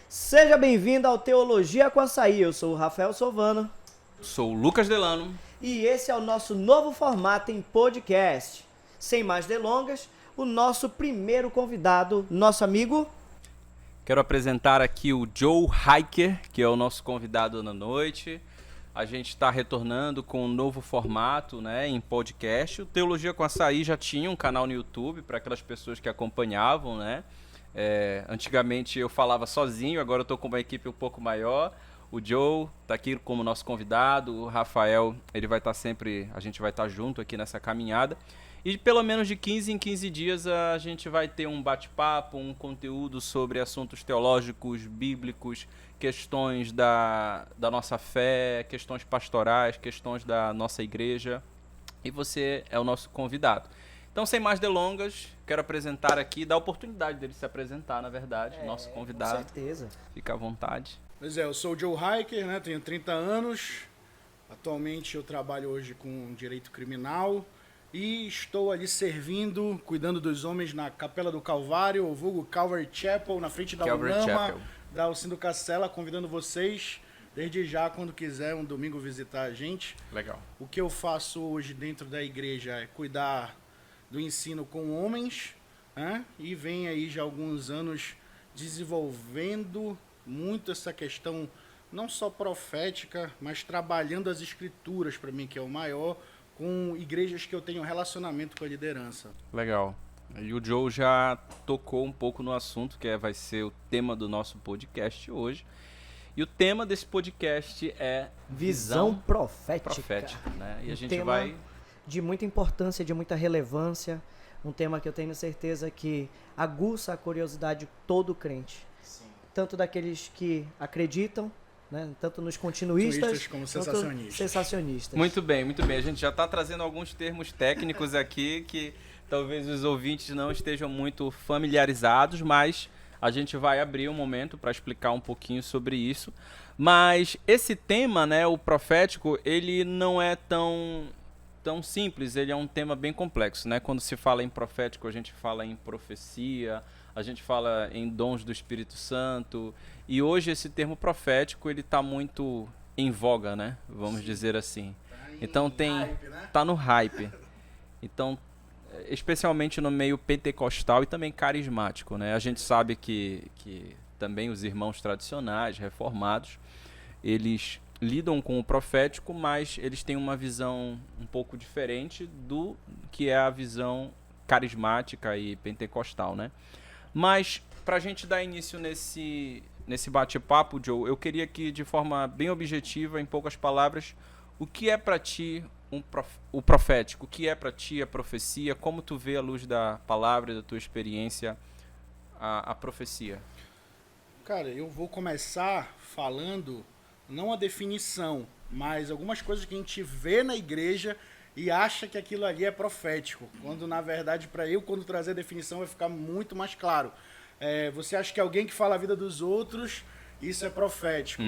Seja bem-vindo ao Teologia com Açaí. Eu sou o Rafael Sovano. Sou o Lucas Delano. E esse é o nosso novo formato em podcast. Sem mais delongas, o nosso primeiro convidado, nosso amigo... Quero apresentar aqui o Joe Hiker, que é o nosso convidado na noite. A gente está retornando com um novo formato, né, em podcast. O Teologia com Açaí já tinha um canal no YouTube para aquelas pessoas que acompanhavam, né? Antigamente eu falava sozinho, agora eu estou com uma equipe um pouco maior. O Joe está aqui como nosso convidado, o Rafael, ele vai estar sempre, a gente vai estar junto aqui nessa caminhada. E pelo menos de 15 em 15 dias a gente vai ter um bate-papo, um conteúdo sobre assuntos teológicos, bíblicos, questões da nossa fé, questões pastorais, questões da nossa igreja. E você é o nosso convidado. Então, sem mais delongas, quero apresentar aqui, dar a oportunidade dele se apresentar, na verdade, nosso convidado. Com certeza. Fica à vontade. Pois é, eu sou o Joe Hiker, né? Tenho 30 anos. Atualmente eu trabalho hoje com direito criminal e estou ali servindo, cuidando dos homens na Capela do Calvário, o vulgo Calvary Chapel, na frente da Calvary UNAMA, Chapel. da Alcindo Cacela, convidando vocês, desde já, quando quiser, um domingo visitar a gente. Legal. O que eu faço hoje dentro da igreja é cuidar do ensino com homens, né? E vem aí já há alguns anos desenvolvendo muito essa questão, não só profética, mas trabalhando as escrituras, para mim, que é o maior, com igrejas que eu tenho relacionamento com a liderança. Legal. E o Joe já tocou um pouco no assunto, vai ser o tema do nosso podcast hoje. E o tema desse podcast é Visão profética. né? E a gente tema vai... de muita importância, de muita relevância. Um tema que eu tenho certeza que aguça a curiosidade de todo crente. Sim. Tanto daqueles que acreditam, né? Tanto nos continuistas Como quanto sensacionistas. sensacionistas. Muito bem, muito bem. A gente já está trazendo alguns termos técnicos aqui que talvez os ouvintes não estejam muito familiarizados, mas a gente vai abrir um momento para explicar um pouquinho sobre isso. Mas esse tema, né, o profético, ele não é tão simples, ele é um tema bem complexo, né? Quando se fala em profético, a gente fala em profecia, a gente fala em dons do Espírito Santo, e hoje esse termo profético, ele está muito em voga, né? Vamos dizer assim. Então tá no hype. Então, especialmente no meio pentecostal e também carismático, né? A gente sabe que também os irmãos tradicionais, reformados, eles lidam com o profético, mas eles têm uma visão um pouco diferente do que é a visão carismática e pentecostal, né? Mas, para a gente dar início nesse bate-papo, Joe, eu queria que, de forma bem objetiva, em poucas palavras, o que é para ti o profético? O que é para ti a profecia? Como tu vê, à luz da palavra e da tua experiência, a profecia? Cara, eu vou começar falando, não a definição, mas algumas coisas que a gente vê na igreja e acha que aquilo ali é profético. Quando, na verdade, quando trazer a definição, vai ficar muito mais claro. Você acha que alguém que fala a vida dos outros, isso é profético.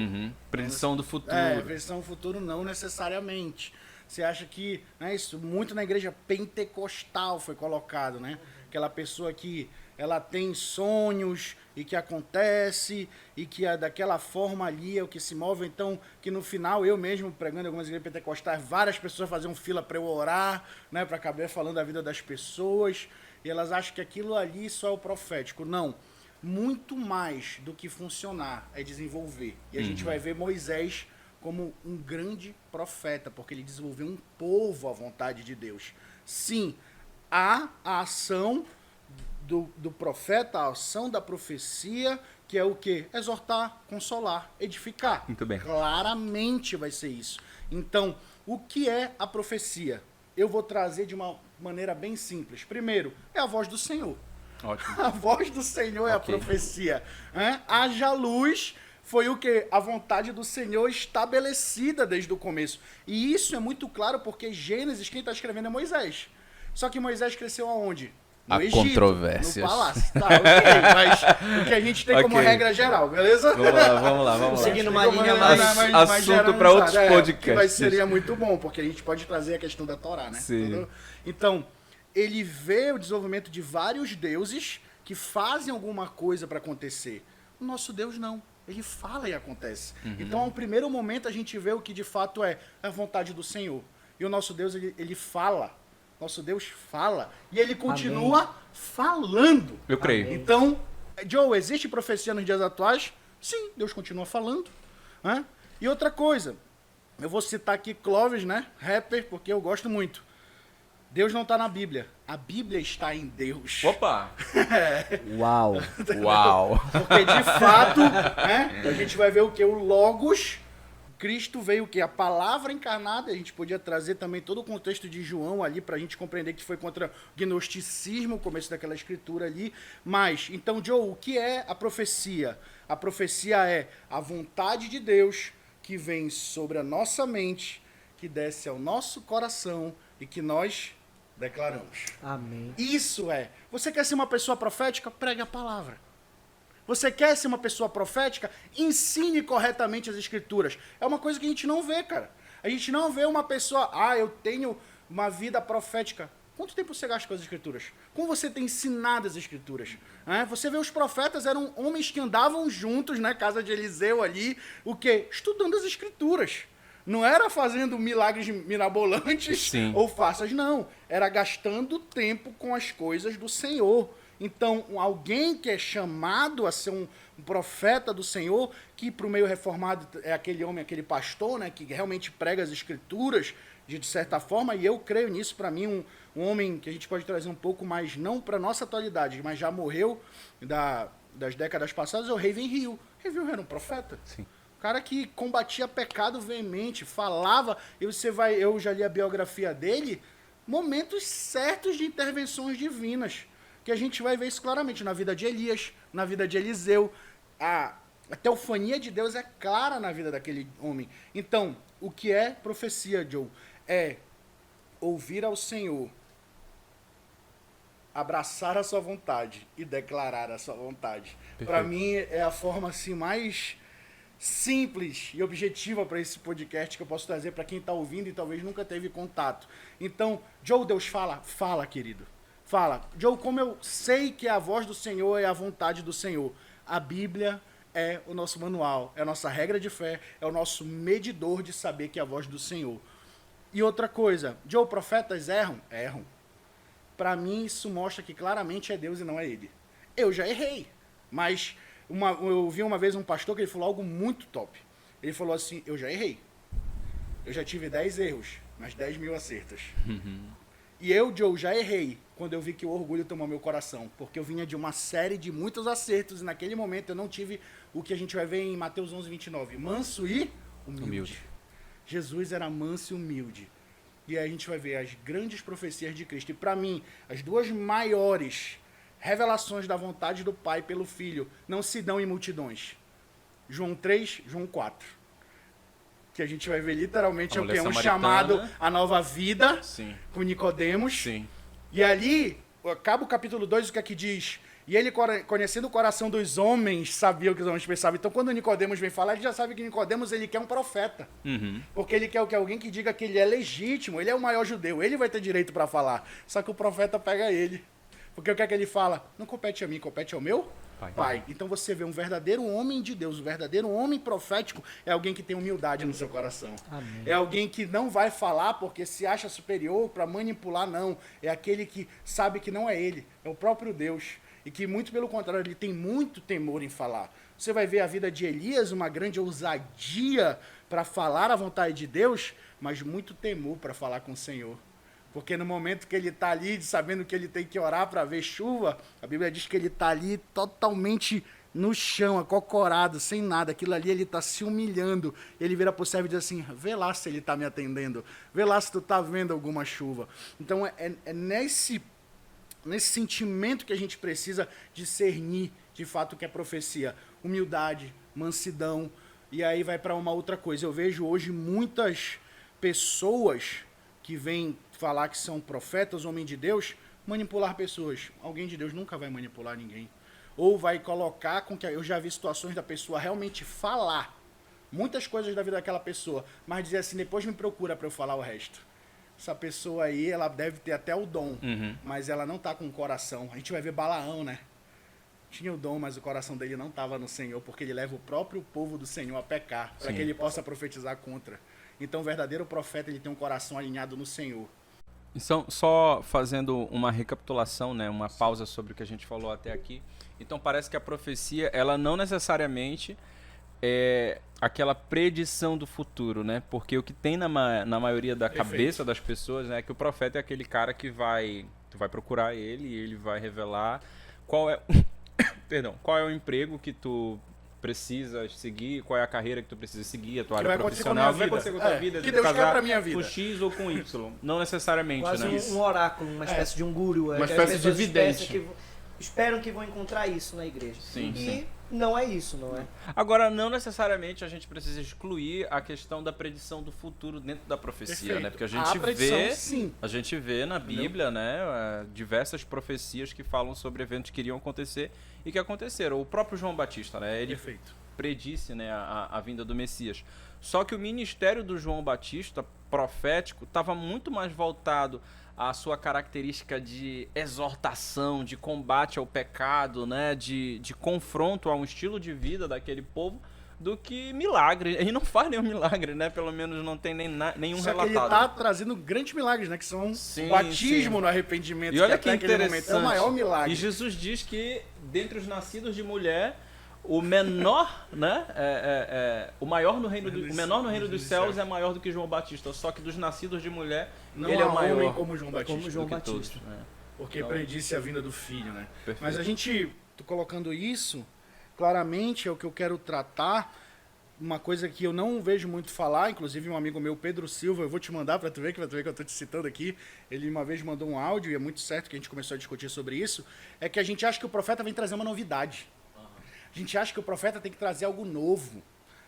Predição do futuro. Predição do futuro não necessariamente. Você acha que, né, isso muito na igreja pentecostal foi colocado, né? Aquela pessoa que ela tem sonhos e que acontece e que daquela forma ali é o que se move. Então, que no final, eu mesmo pregando em algumas igrejas pentecostais, várias pessoas faziam fila para eu orar, né, para acabar falando da vida das pessoas, e elas acham que aquilo ali só é o profético. Não, muito mais do que funcionar é desenvolver. E a gente vai ver Moisés como um grande profeta, porque ele desenvolveu um povo à vontade de Deus. Sim, há a ação do profeta, a ação da profecia, que é o quê? Exortar, consolar, edificar. Muito bem. Claramente vai ser isso. Então, o que é a profecia? Eu vou trazer de uma maneira bem simples. Primeiro, é a voz do Senhor. Ótimo. A voz do Senhor é a profecia. Haja luz foi o que? A vontade do Senhor estabelecida desde o começo. E isso é muito claro porque Gênesis, quem está escrevendo é Moisés. Só que Moisés cresceu aonde? No Há Egito, controvérsias. no palácio. Tá, ok, mas o que a gente tem como regra geral, beleza? Vamos lá. Seguindo uma Como linha maneira mais... assunto para outros podcasts. Seria muito bom, porque a gente pode trazer a questão da Torá, né? Sim. Entendeu? Então, ele vê o desenvolvimento de vários deuses que fazem alguma coisa para acontecer. O nosso Deus não. ele fala e acontece. Então, ao primeiro momento, a gente vê o que de fato é a vontade do Senhor. E o nosso Deus, ele fala. Nosso Deus fala. E ele continua falando. Eu creio. Então, Joe, existe profecia nos dias atuais? Sim, Deus continua falando. Né? E outra coisa, eu vou citar aqui Clóvis, né? Rapper, porque eu gosto muito. Deus não está na Bíblia. A Bíblia está em Deus. Opa! Uau. Uau! Porque, de fato, né, a gente vai ver o que? O Logos, Cristo veio o que? A palavra encarnada. A gente podia trazer também todo o contexto de João ali para a gente compreender que foi contra o gnosticismo, o começo daquela escritura ali. Mas, então, Joe, o que é a profecia? A profecia é a vontade de Deus que vem sobre a nossa mente, que desce ao nosso coração e que nós declaramos. Amém. Isso é. Você quer ser uma pessoa profética? Pregue a palavra. Você quer ser uma pessoa profética? Ensine corretamente as escrituras. É uma coisa que a gente não vê, cara. A gente não vê uma pessoa, eu tenho uma vida profética. Quanto tempo você gasta com as escrituras? Como você tem ensinado as escrituras? Você vê os profetas, eram homens que andavam juntos, né? Casa de Eliseu ali, o quê? Estudando as escrituras. Não era fazendo milagres mirabolantes ou farsas, não. Era gastando tempo com as coisas do Senhor. Então, alguém que é chamado a ser um profeta do Senhor, que para o meio reformado é aquele homem, aquele pastor, né, que realmente prega as escrituras de certa forma, e eu creio nisso. Para mim, um homem que a gente pode trazer um pouco mais, não para a nossa atualidade, mas já morreu das décadas passadas, é o Ravenhill. Ravenhill era um profeta. Sim. Cara que combatia pecado veemente, falava, eu já li a biografia dele, momentos certos de intervenções divinas, que a gente vai ver isso claramente na vida de Elias, na vida de Eliseu. A teofania de Deus é clara na vida daquele homem. Então, o que é profecia, Joe? É ouvir ao Senhor, abraçar a sua vontade e declarar a sua vontade. Para mim, é a forma assim mais simples e objetiva para esse podcast que eu posso trazer para quem está ouvindo e talvez nunca teve contato. Então, Joe, Deus fala? Fala, querido. Fala. Joe, como eu sei que a voz do Senhor é a vontade do Senhor? A Bíblia é o nosso manual, é a nossa regra de fé, é o nosso medidor de saber que é a voz do Senhor. E outra coisa, Joe, profetas erram? Erram. Para mim, isso mostra que claramente é Deus e não é ele. Eu já errei, mas eu vi uma vez um pastor que ele falou algo muito top. Ele falou assim, eu já errei. Eu já tive 10 erros, mas 10 mil acertos. E eu, Joe, já errei quando eu vi que o orgulho tomou meu coração. Porque eu vinha de uma série de muitos acertos e naquele momento eu não tive o que a gente vai ver em Mateus 11, 29. Manso e humilde. Jesus era manso e humilde. E aí a gente vai ver as grandes profecias de Cristo. E para mim, as duas maiores revelações da vontade do Pai pelo Filho não se dão em multidões. João 3, João 4. Que a gente vai ver literalmente o que é um chamado à nova vida. Sim. Com Nicodemos. Sim. E ali, acaba o capítulo 2, o que é que diz? E ele, conhecendo o coração dos homens, sabia o que os homens pensavam. Então, quando Nicodemos vem falar, ele já sabe que Nicodemos ele quer um profeta. Porque ele quer o que? Alguém que diga que ele é legítimo, ele é o maior judeu, ele vai ter direito para falar. Só que o profeta pega ele. Porque o que é que ele fala? Não compete a mim, compete ao meu Pai. Então você vê um verdadeiro homem de Deus, um verdadeiro homem profético, é alguém que tem humildade no seu coração. Amém. É alguém que não vai falar porque se acha superior para manipular, não. É aquele que sabe que não é ele, é o próprio Deus. E que, muito pelo contrário, ele tem muito temor em falar. Você vai ver a vida de Elias, uma grande ousadia para falar a vontade de Deus, mas muito temor para falar com o Senhor. Porque no momento que ele está ali, sabendo que ele tem que orar para ver chuva, a Bíblia diz que ele está ali totalmente no chão, acocorado, sem nada. Aquilo ali, ele está se humilhando. Ele vira para o servo e diz assim, vê lá se ele está me atendendo. Vê lá se tu está vendo alguma chuva. Então, é nesse sentimento que a gente precisa discernir, de fato, o que é profecia. Humildade, mansidão. E aí vai para uma outra coisa. Eu vejo hoje muitas pessoas que vêm falar que são profetas, homem de Deus, manipular pessoas. Alguém de Deus nunca vai manipular ninguém. Ou vai colocar com que... Eu já vi situações da pessoa realmente falar muitas coisas da vida daquela pessoa, mas dizer assim, depois me procura para eu falar o resto. Essa pessoa aí, ela deve ter até o dom, mas ela não tá com o coração. A gente vai ver Balaão, né? tinha o dom, mas o coração dele não estava no Senhor, porque ele leva o próprio povo do Senhor a pecar, para Sim. que ele possa profetizar contra. Então, o verdadeiro profeta, ele tem um coração alinhado no Senhor. Então, só fazendo uma recapitulação, né, uma pausa sobre o que a gente falou até aqui. Então, parece que a profecia, ela não necessariamente é aquela predição do futuro, né? Porque o que tem na maioria da cabeça das pessoas, né, é que o profeta é aquele cara que tu vai procurar ele e ele vai revelar qual é, qual é o emprego que tu precisas seguir, qual é a carreira que tu precisa seguir, a tua área profissional, vai acontecer com a tua vida, que Deus quer pra minha vida. com X ou com Y, não necessariamente, Quase né? um oráculo, uma espécie de um guru. Uma que espécie as pessoas de vidente. Esperam que vão encontrar isso na igreja. Sim, e sim. não é isso, não é? Agora, não necessariamente a gente precisa excluir a questão da predição do futuro dentro da profecia, Perfeito. né? Porque a Sim. gente vê na Bíblia, né, diversas profecias que falam sobre eventos que iriam acontecer e que aconteceram. O próprio João Batista, né? Ele Perfeito. predisse, né, a vinda do Messias. Só que o ministério do João Batista, profético, estava muito mais voltado à sua característica de exortação, de combate ao pecado, né, de confronto a um estilo de vida daquele povo, do que milagre. Ele não faz nenhum milagre, né? Pelo menos não tem nenhum Só que relatado. ele está trazendo grandes milagres, né? Que são Sim, batismo sim. no arrependimento. E olha até que aquele interessante. momento é o maior milagre. E Jesus diz que dentre os nascidos de mulher, o menor, né, o maior no reino o menor no reino dos céus é maior do que João Batista. Só que dos nascidos de mulher, Não ele é há o maior. homem como João Batista. Como João do que Batista. todos, né? Porque Então, predisse a vinda do filho, né? Perfeito. Mas a gente, tô colocando isso, claramente é o que eu quero tratar. Uma coisa que eu não vejo muito falar, inclusive um amigo meu, Pedro Silva, eu vou te mandar para tu ver que eu tô te citando aqui. Ele uma vez mandou um áudio, e é muito certo que a gente começou a discutir sobre isso, é que a gente acha que o profeta vem trazer uma novidade. A gente acha que o profeta tem que trazer algo novo.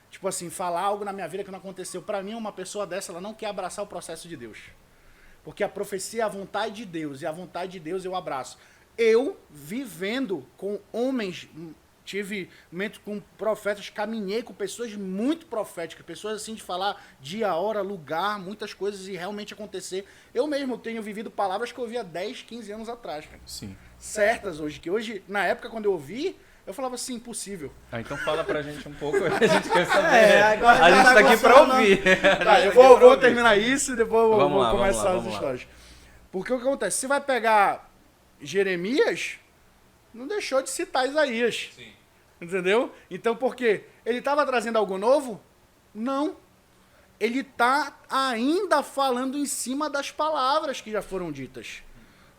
Tipo assim, falar algo na minha vida que não aconteceu. Para mim, uma pessoa dessa, ela não quer abraçar o processo de Deus. Porque a profecia é a vontade de Deus, e a vontade de Deus eu abraço. Eu, vivendo com homens, tive momento com profetas, caminhei com pessoas muito proféticas, pessoas assim de falar dia, hora, lugar, muitas coisas e realmente acontecer. Eu mesmo tenho vivido palavras que eu ouvia 10, 15 anos atrás, cara. Sim. Certas hoje, que hoje, na época quando eu ouvi, eu falava assim, impossível. Então fala pra gente um pouco, a gente quer saber. agora A já gente tá aqui gostando, pra ouvir. Tá, eu vou terminar isso e depois eu Vamos vou lá, começar vamos as lá. histórias. Porque o que acontece? Você vai pegar Jeremias, não deixou de citar Isaías. Sim. Entendeu? Então, por quê? Ele estava trazendo algo novo? Não. Ele está ainda falando em cima das palavras que já foram ditas.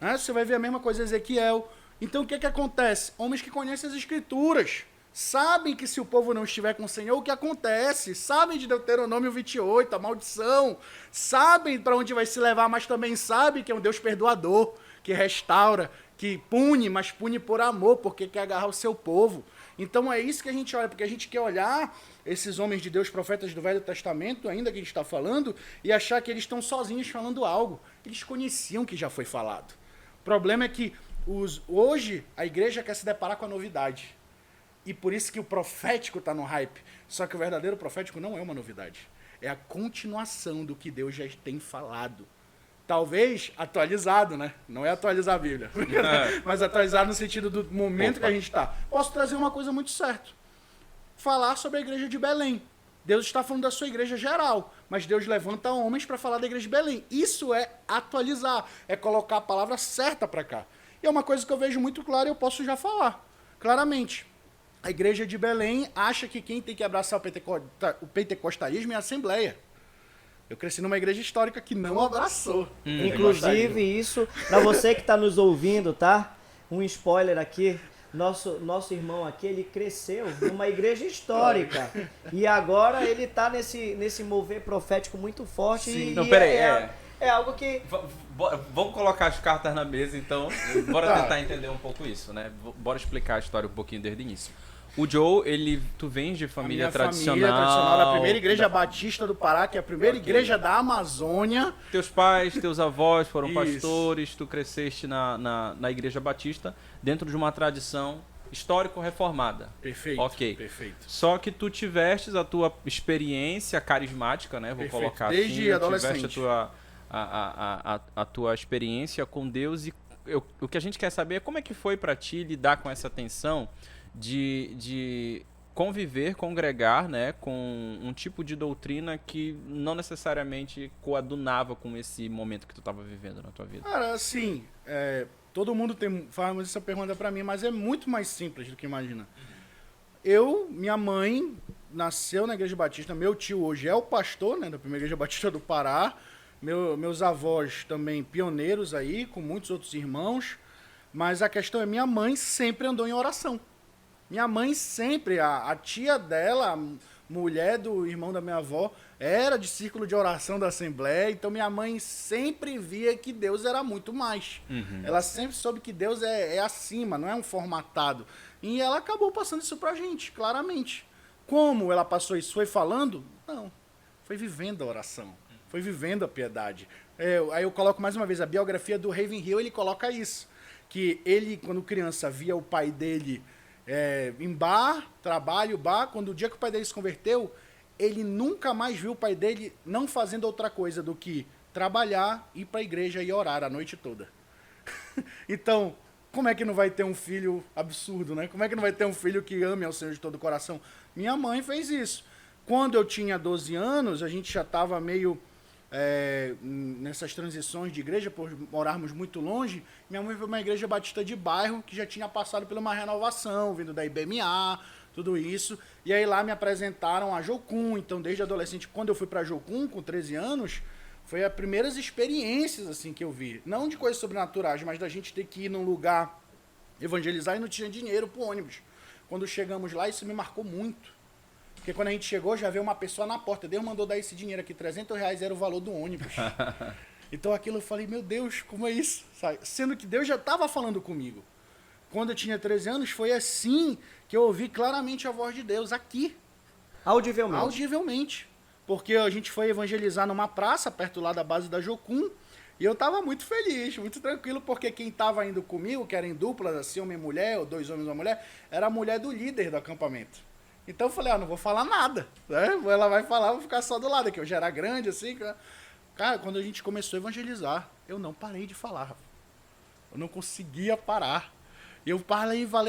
Né? Você vai ver a mesma coisa em Ezequiel. Então, o que acontece? Homens que conhecem as Escrituras sabem que se o povo não estiver com o Senhor, o que acontece? Sabem de Deuteronômio 28, a maldição. Sabem para onde vai se levar, mas também sabem que é um Deus perdoador, que restaura, que pune, mas pune por amor, porque quer agarrar o seu povo. Então é isso que a gente olha, porque a gente quer olhar esses homens de Deus, profetas do Velho Testamento, ainda que a gente está falando, e achar que eles estão sozinhos falando algo. Eles conheciam que já foi falado. O problema é que hoje a igreja quer se deparar com a novidade. E por isso que o profético está no hype. Só que o verdadeiro profético não é uma novidade. É a continuação do que Deus já tem falado. Talvez atualizado, né? Não é atualizar a Bíblia. Mas atualizar no sentido do momento que a gente está. Posso trazer uma coisa muito certa. Falar sobre a igreja de Belém. Deus está falando da sua igreja geral, mas Deus levanta homens para falar da igreja de Belém. Isso é atualizar, é colocar a palavra certa para cá. E é uma coisa que eu vejo muito clara e eu posso já falar claramente. A igreja de Belém acha que quem tem que abraçar o pentecostalismo é a Assembleia. Eu cresci numa igreja histórica que não abraçou. Inclusive, isso, para você que está nos ouvindo, tá? Um spoiler aqui. Nosso irmão aqui, ele cresceu numa igreja histórica. E agora ele está nesse mover profético muito forte. Sim. E Não, peraí, é algo que... Vamos colocar as cartas na mesa, então. Bora tentar entender um pouco isso, né? Bora explicar a história um pouquinho desde o início. O Joe, tu vem de família tradicional. Família tradicional da primeira igreja batista do Pará, que é a primeira igreja da Amazônia. Teus pais, teus avós foram Isso. pastores, tu cresceste na igreja batista dentro de uma tradição histórico-reformada. Perfeito. Ok. Perfeito. Só que tu tivestes a tua experiência carismática, né? Vou Perfeito. colocar Desde assim. adolescente. Tiveste a tua experiência com Deus e o que a gente quer saber é como é que foi para ti lidar com essa tensão de conviver, congregar, né, com um tipo de doutrina que não necessariamente coadunava com esse momento que tu estava vivendo na tua vida. Cara, assim, todo mundo faz essa pergunta pra mim, mas é muito mais simples do que imagina. Minha mãe nasceu na Igreja Batista, meu tio hoje é o pastor, né, da primeira Igreja Batista do Pará, meus avós também pioneiros aí, com muitos outros irmãos, mas a questão é, minha mãe sempre andou em oração. Minha mãe sempre, a tia dela, a mulher do irmão da minha avó, era de círculo de oração da Assembleia, então minha mãe sempre via que Deus era muito mais. Ela sempre soube que Deus é acima, não é um formatado. E ela acabou passando isso pra gente, claramente. Como ela passou isso? Foi falando? Não. Foi vivendo a oração. Foi vivendo a piedade. Aí eu coloco mais uma vez, a biografia do Ravenhill, ele coloca isso. Que ele, quando criança, via o pai dele em bar, trabalho, bar. Quando o dia que o pai dele se converteu, ele nunca mais viu o pai dele não fazendo outra coisa do que trabalhar, ir para a igreja e orar a noite toda. Então, como é que não vai ter um filho absurdo, né? Como é que não vai ter um filho que ame ao Senhor de todo o coração? Minha mãe fez isso. Quando eu tinha 12 anos, a gente já estava meio nessas transições de igreja, por morarmos muito longe. Minha mãe foi para uma igreja batista de bairro que já tinha passado por uma renovação, vindo da IBMA, tudo isso. E aí lá me apresentaram a Jocum. Então, desde adolescente, quando eu fui para a Jocum, com 13 anos, foi as primeiras experiências assim que eu vi. Não de coisas sobrenaturais, mas da gente ter que ir num lugar evangelizar e não tinha dinheiro pro ônibus. Quando chegamos lá, isso me marcou muito. Porque quando a gente chegou, já veio uma pessoa na porta. Deus mandou dar esse dinheiro aqui, R$300 era o valor do ônibus. Então aquilo eu falei, meu Deus, como é isso? Sabe? Sendo que Deus já estava falando comigo. Quando eu tinha 13 anos, foi assim que eu ouvi claramente a voz de Deus, aqui. Audivelmente. Audivelmente. Porque a gente foi evangelizar numa praça, perto lá da base da Jocum, e eu estava muito feliz, muito tranquilo, porque quem estava indo comigo, que era em duplas, assim, homem e mulher, ou 2 homens e uma mulher, era a mulher do líder do acampamento. Então eu falei, não vou falar nada, né? Ela vai falar, eu vou ficar só do lado, que eu já era grande, assim. Cara, quando a gente começou a evangelizar, eu não parei de falar. Eu não conseguia parar. Eu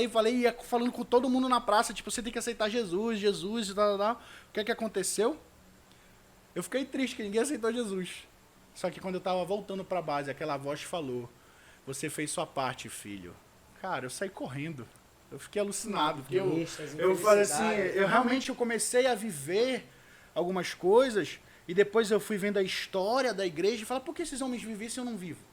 falei, ia falando com todo mundo na praça, tipo, você tem que aceitar Jesus, tal. O que aconteceu? Eu fiquei triste que ninguém aceitou Jesus. Só que quando eu tava voltando pra base, aquela voz falou, você fez sua parte, filho. Cara, eu saí correndo. Eu fiquei alucinado. Porque eu falei assim, eu comecei a viver algumas coisas e depois eu fui vendo a história da igreja e falar, por que esses homens vivem se eu não vivo?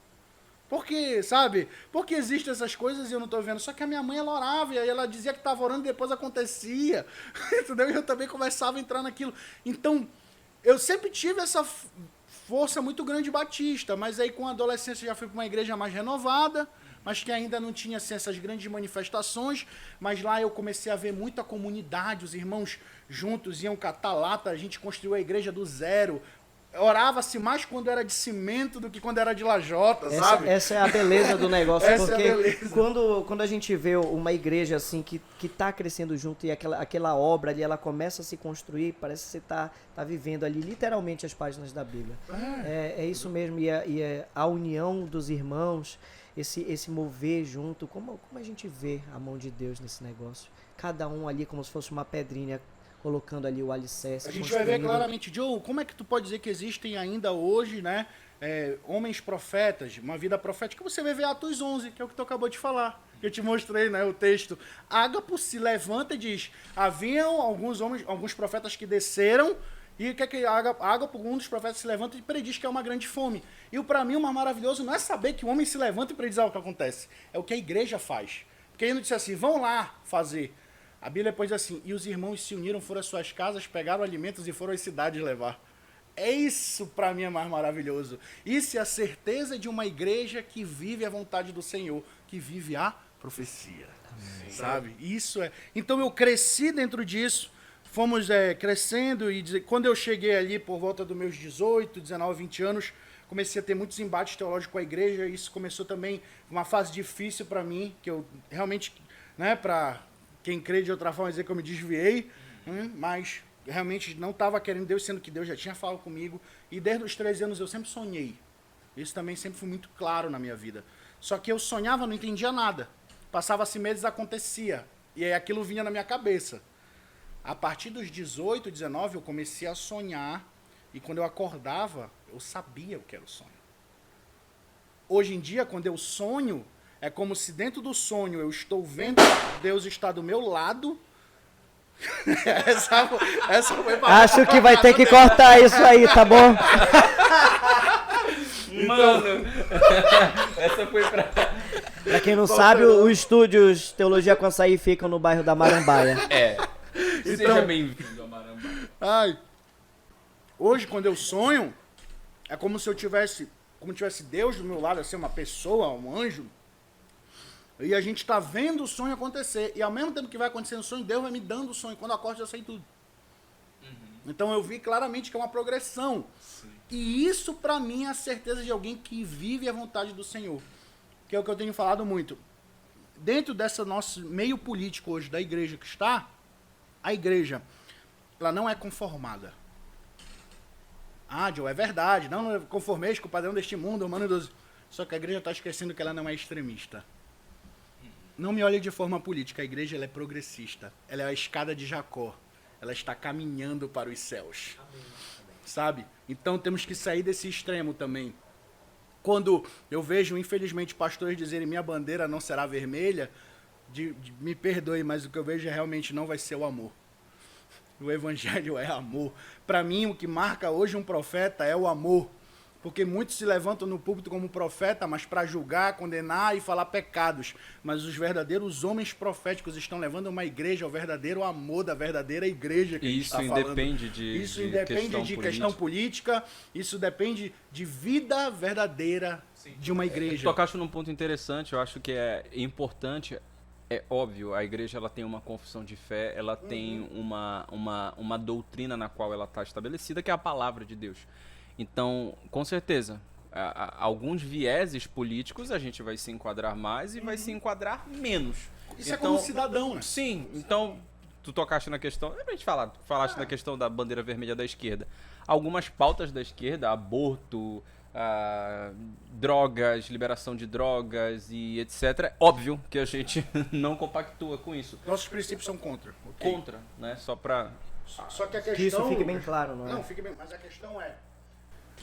Por que, sabe? Por que existem essas coisas e eu não estou vendo? Só que a minha mãe, ela orava e aí ela dizia que estava orando e depois acontecia. Entendeu? E eu também começava a entrar naquilo. Então, eu sempre tive essa força muito grande batista, mas aí com a adolescência já fui para uma igreja mais renovada, mas que ainda não tinha assim, essas grandes manifestações, mas lá eu comecei a ver muita comunidade, os irmãos juntos iam catar lata, a gente construiu a igreja do zero, orava-se mais quando era de cimento do que quando era de lajota, sabe? Essa é a beleza do negócio, Essa porque é a beleza. quando a gente vê uma igreja assim que tá crescendo junto e aquela obra ali, ela começa a se construir, parece que você tá vivendo ali literalmente as páginas da Bíblia. É isso mesmo, e a união dos irmãos, esse mover junto, como a gente vê a mão de Deus nesse negócio. Cada um ali como se fosse uma pedrinha, colocando ali o alicerce. A gente vai ver claramente, Joe, como é que tu pode dizer que existem ainda hoje, né, homens profetas, uma vida profética? Você vai ver Atos 11, que é o que tu acabou de falar, que eu te mostrei, né, o texto. Ágapo se levanta e diz, haviam alguns profetas que desceram, e o que é que Ágapo, um dos profetas, se levanta e prediz que é uma grande fome. E para mim o mais maravilhoso não é saber que o homem se levanta e prediz algo que acontece, é o que a igreja faz. Porque ele não disse assim, vão lá fazer. A Bíblia depois diz assim, e os irmãos se uniram, foram às suas casas, pegaram alimentos e foram às cidades levar. É isso para mim é mais maravilhoso. Isso é a certeza de uma igreja que vive a vontade do Senhor, que vive a profecia. Amém. Sabe? Isso é. Então eu cresci dentro disso, fomos crescendo e quando eu cheguei ali por volta dos meus 18, 19, 20 anos, comecei a ter muitos embates teológicos com a igreja, e isso começou também uma fase difícil para mim, que eu realmente, né, para quem crê de outra forma dizer que eu me desviei, mas realmente não estava querendo Deus, sendo que Deus já tinha falado comigo. E desde os 13 anos eu sempre sonhei. Isso também sempre foi muito claro na minha vida. Só que eu sonhava, não entendia nada. Passava-se meses, acontecia. E aí aquilo vinha na minha cabeça. A partir dos 18, 19, eu comecei a sonhar. E quando eu acordava, eu sabia o que era o sonho. Hoje em dia, quando eu sonho, é como se dentro do sonho eu estou vendo Deus está do meu lado. essa foi Acho que vai ter que cortar isso aí, tá bom? Mano, essa foi pra... Pra quem não sabe, os estúdios Teologia com Açaí ficam no bairro da Marambaia. Seja bem-vindo a Marambaia. Ai, hoje, quando eu sonho, é como se eu tivesse, Deus do meu lado, assim, uma pessoa, um anjo, e a gente está vendo o sonho acontecer. E ao mesmo tempo que vai acontecendo o sonho, Deus vai me dando o sonho. Quando eu acordo, eu sei tudo. Então eu vi claramente que é uma progressão. Sim. E isso, para mim, é a certeza de alguém que vive a vontade do Senhor. Que é o que eu tenho falado muito. Dentro dessa nosso meio político hoje da igreja que está, a igreja, ela não é conformada. Ah, Joe, é verdade. Não conformeis com o padrão deste mundo, Romanos 12. Só que a igreja está esquecendo que ela não é extremista. Não me olhe de forma política. A igreja ela é progressista. Ela é a escada de Jacó. Ela está caminhando para os céus. Amém. Sabe? Então temos que sair desse extremo também. Quando eu vejo, infelizmente, pastores dizerem minha bandeira não será vermelha, me perdoe, mas o que eu vejo realmente não vai ser o amor. O evangelho é amor. Para mim, o que marca hoje um profeta é o amor. Porque muitos se levantam no púlpito como profeta, mas para julgar, condenar e falar pecados. Mas os verdadeiros homens proféticos estão levando uma igreja ao verdadeiro amor da verdadeira igreja que isso está falando. Isso independe de questão política, isso depende de vida verdadeira de uma igreja. Tocaste num ponto interessante, eu acho que é importante. É óbvio, a igreja ela tem uma confissão de fé, ela tem uma doutrina na qual ela está estabelecida, que é a palavra de Deus. Então, com certeza, alguns vieses políticos a gente vai se enquadrar mais e vai se enquadrar menos. Isso então, é como cidadão, né? Sim, então, tu tocaste na questão, a gente falaste na questão da bandeira vermelha da esquerda. Algumas pautas da esquerda, aborto, drogas, liberação de drogas e etc. Óbvio que a gente não compactua com isso. Nossos princípios são contra. Okay? Contra, né? Só que a questão... Que isso fique bem claro, não é? Não, fique bem, mas a questão é...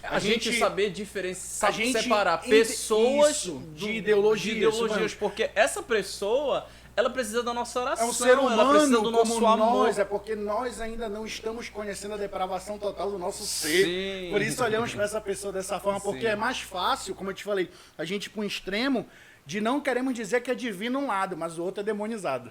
A gente saber diferenciar, separar pessoas de ideologias, porque essa pessoa, ela precisa da nossa oração, é um ser humano, ela precisa do nosso amor. Nós, é porque nós ainda não estamos conhecendo a depravação total do nosso ser. Sim. Por isso olhamos para essa pessoa dessa forma, porque é mais fácil, como eu te falei, a gente ir para um extremo de não queremos dizer que é divino um lado, mas o outro é demonizado.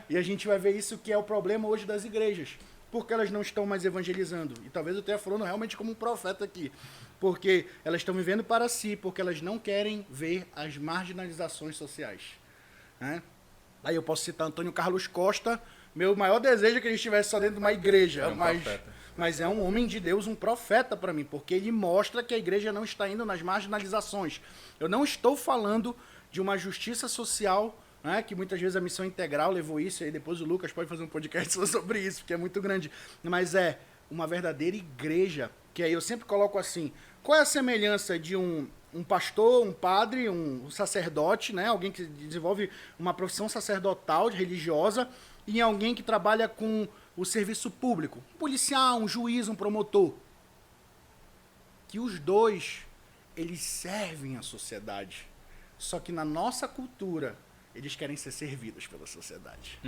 E a gente vai ver isso que é o problema hoje das igrejas. Porque elas não estão mais evangelizando. E talvez eu esteja falando realmente como um profeta aqui. Porque elas estão vivendo para si, porque elas não querem ver as marginalizações sociais. Aí eu posso citar Antônio Carlos Costa. Meu maior desejo é que ele estivesse só dentro de uma igreja. Mas é um homem de Deus, um profeta para mim. Porque ele mostra que a igreja não está indo nas marginalizações. Eu não estou falando de uma justiça social, que muitas vezes a Missão Integral levou isso, e aí depois o Lucas pode fazer um podcast sobre isso, porque é muito grande. Mas é uma verdadeira igreja, que aí eu sempre coloco assim, qual é a semelhança de um pastor, um padre, um sacerdote, alguém que desenvolve uma profissão sacerdotal, religiosa, e alguém que trabalha com o serviço público, um policial, um juiz, um promotor. Que os dois, eles servem à sociedade. Só que na nossa cultura, eles querem ser servidos pela sociedade.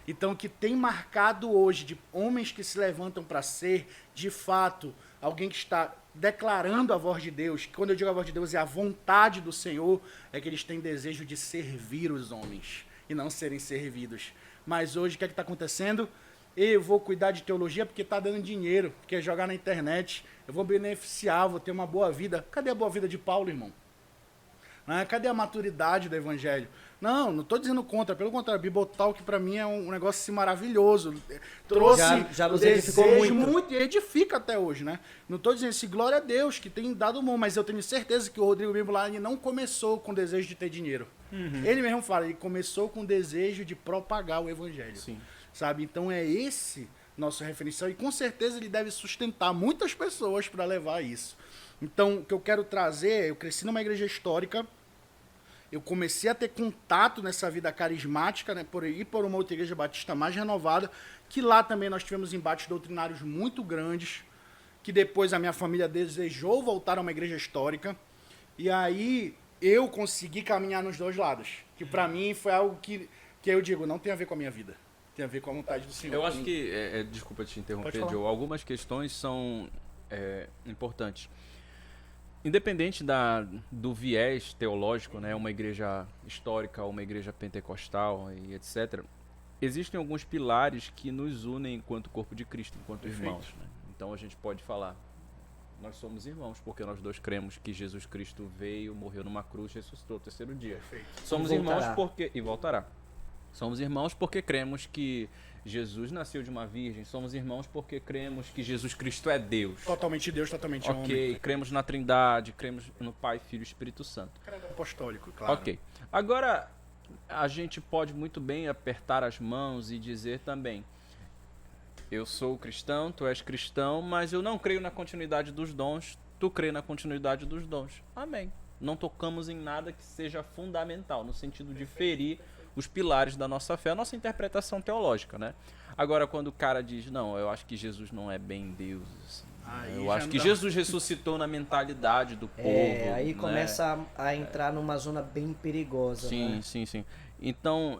Então, o que tem marcado hoje de homens que se levantam para ser, de fato, alguém que está declarando a voz de Deus, que quando eu digo a voz de Deus é a vontade do Senhor, é que eles têm desejo de servir os homens e não serem servidos. Mas hoje, o que é que está acontecendo? Eu vou cuidar de teologia porque está dando dinheiro, quer jogar na internet, eu vou beneficiar, vou ter uma boa vida. Cadê a boa vida de Paulo, irmão? Cadê a maturidade do evangelho? Não estou dizendo contra, pelo contrário, Bibotalk para mim é um negócio assim, maravilhoso. Trouxe já nos edificou muito e edifica até hoje, né? Não estou dizendo assim, glória a Deus, que tem dado bom, mas eu tenho certeza que o Rodrigo Bibolani não começou com desejo de ter dinheiro. Ele mesmo fala, ele começou com desejo de propagar o evangelho. Sim. Sabe? Então é esse nosso referencial e com certeza ele deve sustentar muitas pessoas para levar isso. Então, o que eu quero trazer, eu cresci numa igreja histórica, eu comecei a ter contato nessa vida carismática, né, por ir por uma outra igreja batista mais renovada, que lá também nós tivemos embates doutrinários muito grandes, que depois a minha família desejou voltar a uma igreja histórica, e aí eu consegui caminhar nos dois lados, que para mim foi algo que eu digo, não tem a ver com a minha vida, tem a ver com a vontade do Senhor. Eu acho que, desculpa te interromper, Joe, algumas questões são importantes. Independente do viés teológico, né, uma igreja histórica, uma igreja pentecostal e etc., existem alguns pilares que nos unem enquanto corpo de Cristo, enquanto irmãos. Né? Então a gente pode falar, nós somos irmãos, porque nós dois cremos que Jesus Cristo veio, morreu numa cruz, ressuscitou no terceiro dia. Somos irmãos porque... E voltará. Somos irmãos porque cremos que Jesus nasceu de uma virgem. Somos irmãos porque cremos que Jesus Cristo é Deus. Totalmente Deus, totalmente homem. Ok, cremos na Trindade, cremos no Pai, Filho e Espírito Santo. Credo apostólico, claro. Ok. Agora, a gente pode muito bem apertar as mãos e dizer também, eu sou cristão, tu és cristão, mas eu não creio na continuidade dos dons, tu crê na continuidade dos dons. Amém. Não tocamos em nada que seja fundamental, no sentido de ferir os pilares da nossa fé, a nossa interpretação teológica, né? Agora, quando o cara diz, não, eu acho que Jesus não é bem Deus, assim, eu acho que Jesus ressuscitou na mentalidade do povo. Aí né? começa a entrar numa zona bem perigosa. Sim, né? sim. Então,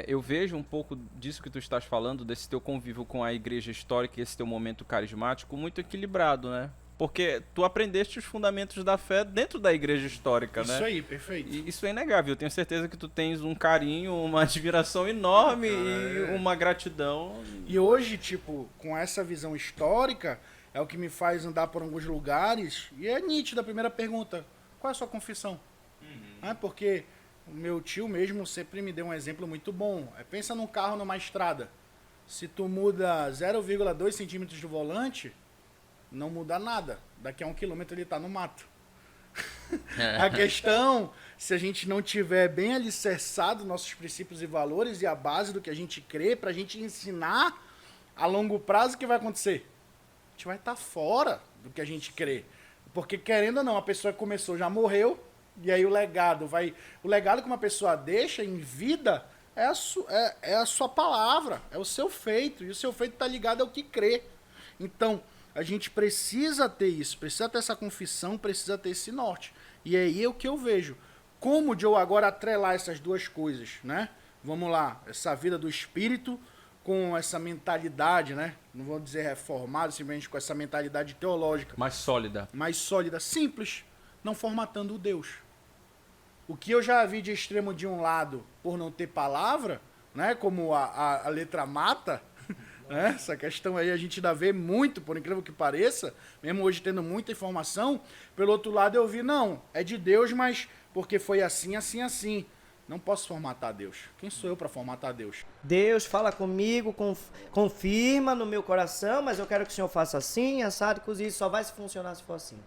eu vejo um pouco disso que tu estás falando, desse teu convívio com a igreja histórica, esse teu momento carismático, muito equilibrado, né? Porque tu aprendeste os fundamentos da fé dentro da igreja histórica, né? Isso aí, perfeito. E isso é inegável. Eu tenho certeza que tu tens um carinho, uma admiração enorme e uma gratidão. E hoje, tipo, com essa visão histórica, é o que me faz andar por alguns lugares. E é nítido a primeira pergunta: qual é a sua confissão? Porque o meu tio mesmo sempre me deu um exemplo muito bom. Pensa num carro numa estrada. Se tu muda 0,2 centímetros do volante, não muda nada. Daqui a 1 quilômetro ele tá no mato. A questão, se a gente não tiver bem alicerçado nossos princípios e valores e a base do que a gente crê, pra gente ensinar a longo prazo, o que vai acontecer? A gente vai estar fora do que a gente crê. Porque, querendo ou não, a pessoa que começou já morreu, e aí o legado que uma pessoa deixa em vida é a sua palavra, é o seu feito, e o seu feito está ligado ao que crê. Então, a gente precisa ter isso, precisa ter essa confissão, precisa ter esse norte. E aí é o que eu vejo. Como, Joe, agora atrelar essas duas coisas, né? Vamos lá, essa vida do espírito com essa mentalidade, né? Não vou dizer reformada, simplesmente com essa mentalidade teológica. Mais sólida. Mais sólida, simples, não formatando o Deus. O que eu já vi de extremo de um lado, por não ter palavra, né? Como a letra mata... Essa questão aí a gente ainda vê muito, por incrível que pareça, mesmo hoje tendo muita informação. Pelo outro lado eu vi, não, é de Deus, mas porque foi assim, assim, assim. Não posso formatar Deus. Quem sou eu para formatar Deus? Deus fala comigo, confirma no meu coração, mas eu quero que o Senhor faça assim, assado, cozido, só vai se funcionar se for assim.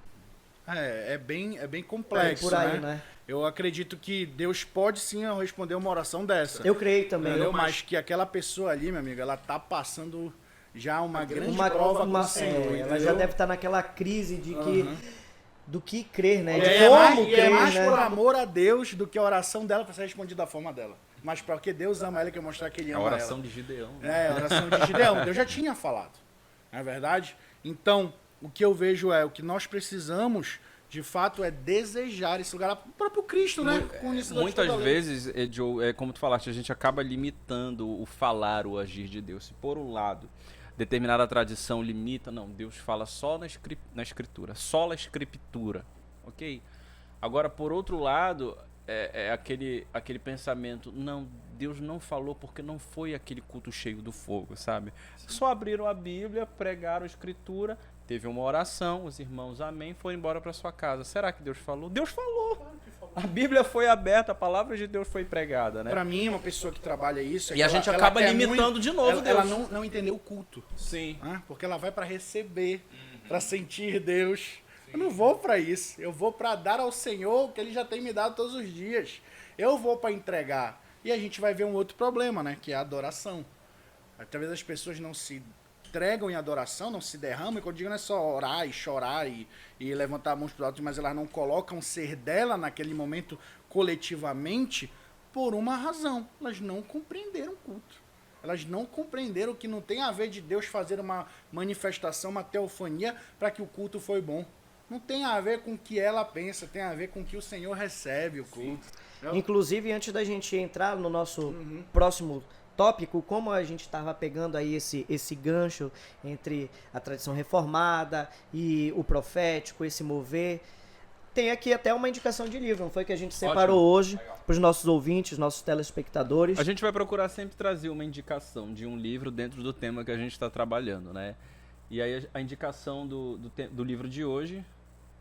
É bem complexo, por aí, né? Eu acredito que Deus pode sim responder uma oração dessa. Eu creio também. Mas que aquela pessoa ali, meu amigo, ela tá passando já uma grande prova com o Senhor. Ela já deve estar naquela crise de do que crer, né? É mais por amor a Deus do que a oração dela para ser respondida da forma dela. Mas porque Deus ama ela, que mostrar que ele ama ela. A oração de Gideão. Né? A oração de Gideão. Deus já tinha falado. Não é verdade? Então, o que eu vejo o que nós precisamos... De fato, é desejar esse lugar. O próprio Cristo, né? Muitas vezes, Joe, como tu falaste, a gente acaba limitando o falar, o agir de Deus. Se por um lado, determinada tradição limita, não, Deus fala só na escritura, só na escritura, ok? Agora, por outro lado, aquele pensamento, não, Deus não falou porque não foi aquele culto cheio do fogo, sabe? Só abriram a Bíblia, pregaram a escritura, teve uma oração, os irmãos, amém, foram embora para sua casa. Será que Deus falou? Deus falou. Claro que falou. A Bíblia foi aberta, a palavra de Deus foi pregada, né? Para mim, uma pessoa que trabalha isso... E a gente acaba limitando de novo Deus. Ela não entendeu o culto. Sim. Né? Porque ela vai para receber, para sentir Deus. Sim. Eu não vou para isso. Eu vou para dar ao Senhor o que Ele já tem me dado todos os dias. Eu vou para entregar. E a gente vai ver um outro problema, né? Que é a adoração. Talvez as pessoas não se entregam em adoração, não se derramam, e quando eu digo não é só orar e chorar e levantar a mão para o alto, mas elas não colocam o ser dela naquele momento coletivamente por uma razão. Elas não compreenderam o culto. Elas não compreenderam que não tem a ver de Deus fazer uma manifestação, uma teofania para que o culto foi bom. Não tem a ver com o que ela pensa, tem a ver com o que o Senhor recebe o culto. Inclusive, antes da gente entrar no nosso próximo tópico, como a gente estava pegando aí esse gancho entre a tradição reformada e o profético, esse mover, tem aqui até uma indicação de livro, não foi que a gente separou hoje para os nossos ouvintes, nossos telespectadores. A gente vai procurar sempre trazer uma indicação de um livro dentro do tema que a gente está trabalhando, né? E aí a indicação do livro de hoje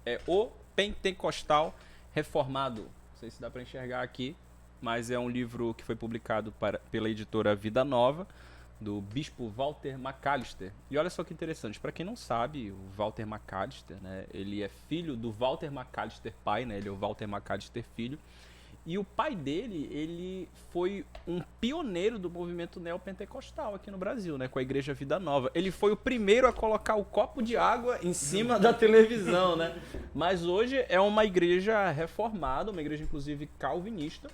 é O Pentecostal Reformado. Não sei se dá para enxergar aqui, mas é um livro que foi publicado pela editora Vida Nova, do bispo Walter McAllister. E olha só que interessante, para quem não sabe, o Walter McAllister, né, ele é filho do Walter McAllister pai, né, ele é o Walter McAllister filho. E o pai dele, ele foi um pioneiro do movimento neopentecostal aqui no Brasil, né, com a Igreja Vida Nova. Ele foi o primeiro a colocar o copo de água em cima da televisão, né? Mas hoje é uma igreja reformada, uma igreja inclusive calvinista.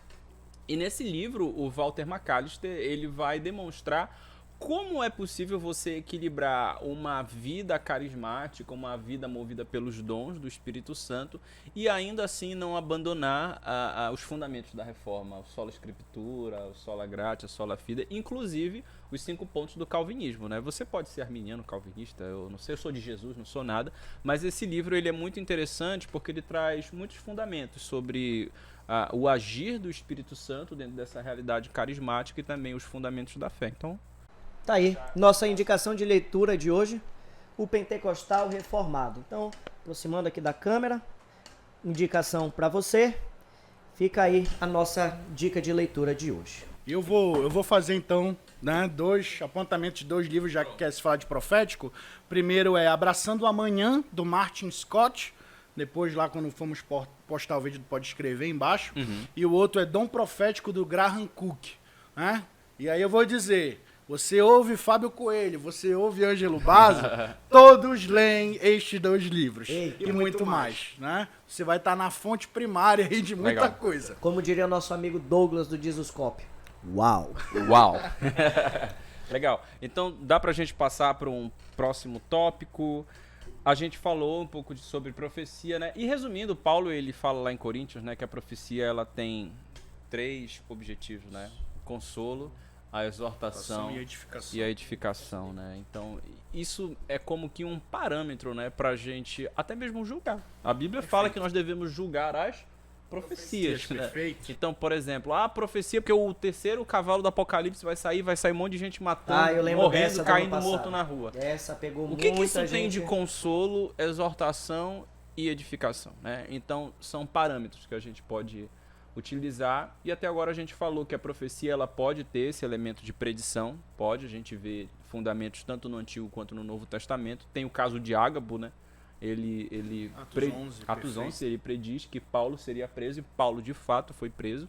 E nesse livro, o Walter McAllister, ele vai demonstrar como é possível você equilibrar uma vida carismática, uma vida movida pelos dons do Espírito Santo e ainda assim não abandonar os fundamentos da reforma, o sola scriptura, o sola gratia, sola fide, inclusive os 5 pontos do calvinismo, né? Você pode ser arminiano, calvinista, eu não sei, eu sou de Jesus, não sou nada, mas esse livro ele é muito interessante porque ele traz muitos fundamentos sobre o agir do Espírito Santo dentro dessa realidade carismática e também os fundamentos da fé. Então, tá aí, nossa indicação de leitura de hoje, o Pentecostal Reformado. Então, aproximando aqui da câmera, indicação para você, fica aí a nossa dica de leitura de hoje. Eu vou fazer então, né, 2 apontamentos de 2 livros, já que quer se falar de profético. Primeiro é Abraçando o Amanhã, do Martin Scott. Depois lá quando formos postar o vídeo pode escrever embaixo. E o outro é Dom Profético, do Graham Cook, né? E aí eu vou dizer, você ouve Fábio Coelho, você ouve Ângelo Basso, todos leem estes 2 livros. E muito mais, né? Você vai estar na fonte primária aí de muita coisa. Como diria nosso amigo Douglas do Jesuscope. Uau! Uau! Legal. Então, dá pra gente passar para um próximo tópico. A gente falou um pouco sobre profecia, né? E resumindo, Paulo ele fala lá em Coríntios, né, que a profecia ela tem 3 objetivos, né? O consolo, a exortação e a edificação, né? Então, isso é como que um parâmetro, né, pra gente até mesmo julgar. A Bíblia fala que nós devemos julgar as profecias, né? Então, por exemplo, a profecia, porque o 3º cavalo do Apocalipse vai sair um monte de gente matando, morrendo, caindo morto na rua. Essa pegou o que isso gente... tem de consolo, exortação e edificação, né? Então, são parâmetros que a gente pode utilizar, e até agora a gente falou que a profecia ela pode ter esse elemento de predição, a gente vê fundamentos tanto no Antigo quanto no Novo Testamento. Tem o caso de Ágabo, né? Atos 11, ele prediz que Paulo seria preso, e Paulo de fato foi preso.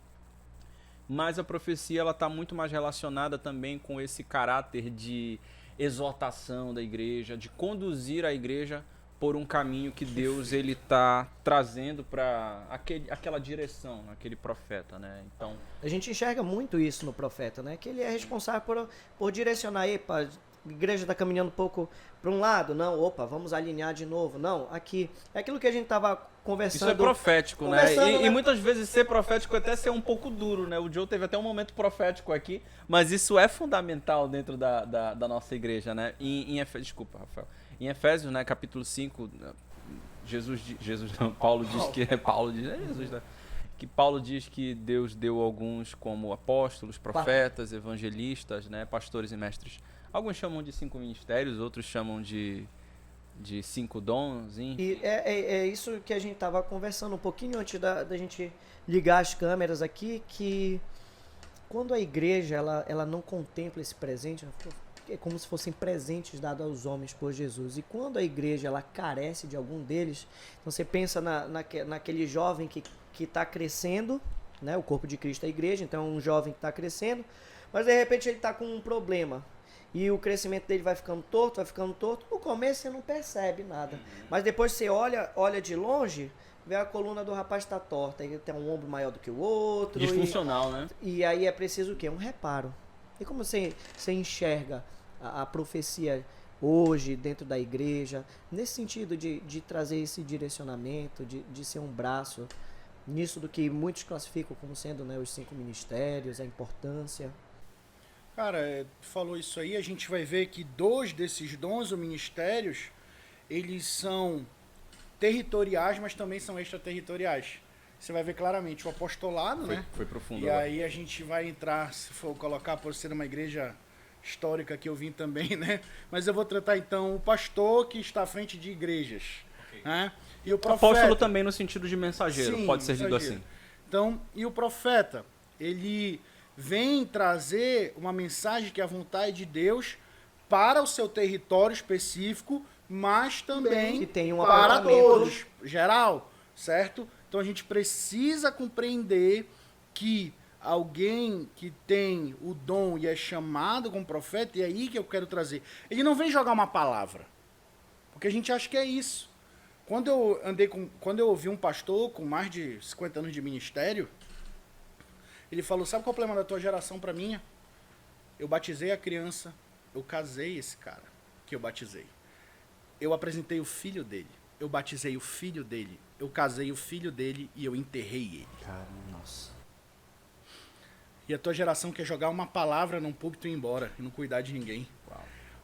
Mas a profecia ela está muito mais relacionada também com esse caráter de exortação da igreja, de conduzir a igreja por um caminho que Deus ele está trazendo para aquela direção, aquele profeta, né? Então a gente enxerga muito isso no profeta, né? Que ele é responsável por direcionar aí para a igreja está caminhando um pouco para um lado, não, opa, vamos alinhar de novo, não, aqui, é aquilo que a gente estava conversando. Isso é profético, né? E muitas vezes ser profético até ser um pouco duro, né? O Joe teve até um momento profético aqui, mas isso é fundamental dentro da nossa igreja, né? Desculpa, Rafael. Em Efésios, né, capítulo 5, Paulo diz que Jesus, né? Que Paulo diz que Deus deu alguns como apóstolos, profetas, evangelistas, né, pastores e mestres. Alguns chamam de 5 ministérios, outros chamam de 5 dons. E é isso que a gente estava conversando um pouquinho antes da gente ligar as câmeras aqui, que quando a igreja ela não contempla esse presente, é como se fossem presentes dados aos homens por Jesus. E quando a igreja ela carece de algum deles, então você pensa naquele jovem que está crescendo, né? O corpo de Cristo é a igreja, então é um jovem que está crescendo, mas de repente ele está com um problema. e o crescimento dele vai ficando torto, no começo você não percebe nada. Mas depois você olha de longe, vê a coluna do rapaz tá torta, ele tem um ombro maior do que o outro. Disfuncional, né? E aí é preciso o quê? Um reparo. E como você enxerga a profecia hoje dentro da igreja, nesse sentido de trazer esse direcionamento, de ser um braço nisso do que muitos classificam como sendo, né, os 5 ministérios, a importância? Cara, tu falou isso aí, a gente vai ver que 2 desses dons ou ministérios, eles são territoriais, mas também são extraterritoriais. Você vai ver claramente o apostolado, né? Foi profundo. E aí a gente vai entrar, se for colocar, por ser uma igreja histórica que eu vim também, né? Mas eu vou tratar então o pastor que está à frente de igrejas, né? E o profeta. Apóstolo também no sentido de mensageiro, Sim, pode ser lido mensageiro. assim. Então, e o profeta, ele vem trazer uma mensagem que é a vontade de Deus para o seu território específico, mas também que tem um para apontamento todos, geral, certo? Então a gente precisa compreender que alguém que tem o dom e é chamado como profeta, e é aí que eu quero trazer, ele não vem jogar uma palavra, porque a gente acha que é isso. Quando eu ouvi um pastor com mais de 50 anos de ministério, ele falou, sabe qual é o problema da tua geração para minha? Eu batizei a criança, eu casei esse cara que eu batizei. Eu apresentei o filho dele, eu batizei o filho dele, eu casei o filho dele e eu enterrei ele. Cara, nossa. E a tua geração quer jogar uma palavra num púlpito e ir embora e não cuidar de ninguém. Uau.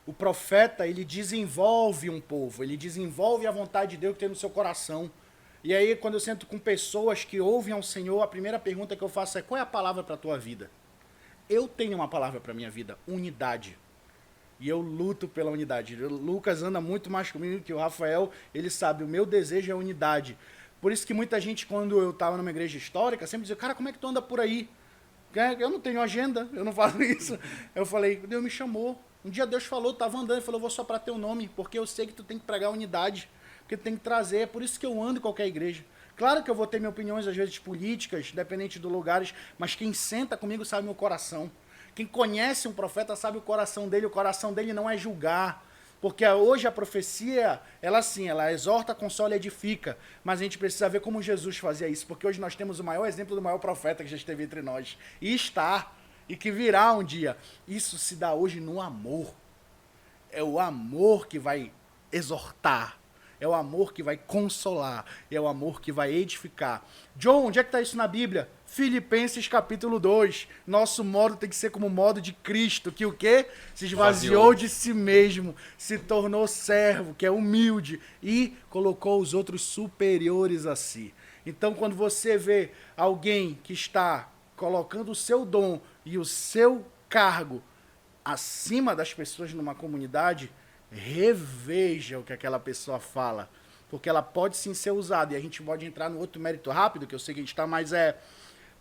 O profeta, ele desenvolve um povo, ele desenvolve a vontade de Deus que tem no seu coração. E aí, quando eu sento com pessoas que ouvem ao Senhor, a primeira pergunta que eu faço é, qual é a palavra para a tua vida? Eu tenho uma palavra para a minha vida, unidade. E eu luto pela unidade. O Lucas anda muito mais comigo que o Rafael, ele sabe, o meu desejo é unidade. Por isso que muita gente, quando eu estava numa igreja histórica, sempre dizia, cara, como é que tu anda por aí? Eu não tenho agenda, eu não faço isso. Eu falei, Deus me chamou. Um dia Deus falou, eu estava andando, ele falou, eu vou soprar teu nome, porque eu sei que tu tem que pregar unidade, porque tu tem que trazer, é por isso que eu ando em qualquer igreja. Claro que eu vou ter minhas opiniões, às vezes, políticas, dependente dos lugares, mas quem senta comigo sabe meu coração. Quem conhece um profeta sabe o coração dele não é julgar. Porque hoje a profecia, ela sim, ela exorta, consola e edifica. Mas a gente precisa ver como Jesus fazia isso. Porque hoje nós temos o maior exemplo do maior profeta que já esteve entre nós. E está. E que virá um dia. Isso se dá hoje no amor. É o amor que vai exortar. É o amor que vai consolar. É o amor que vai edificar. John, onde é que está isso na Bíblia? Filipenses capítulo 2. Nosso modo tem que ser como o modo de Cristo, que o quê? Se esvaziou de si mesmo, se tornou servo, que é humilde, e colocou os outros superiores a si. Então, quando você vê alguém que está colocando o seu dom e o seu cargo acima das pessoas numa comunidade, reveja o que aquela pessoa fala, porque ela pode sim ser usada, e a gente pode entrar no outro mérito rápido, que eu sei que a gente está, mas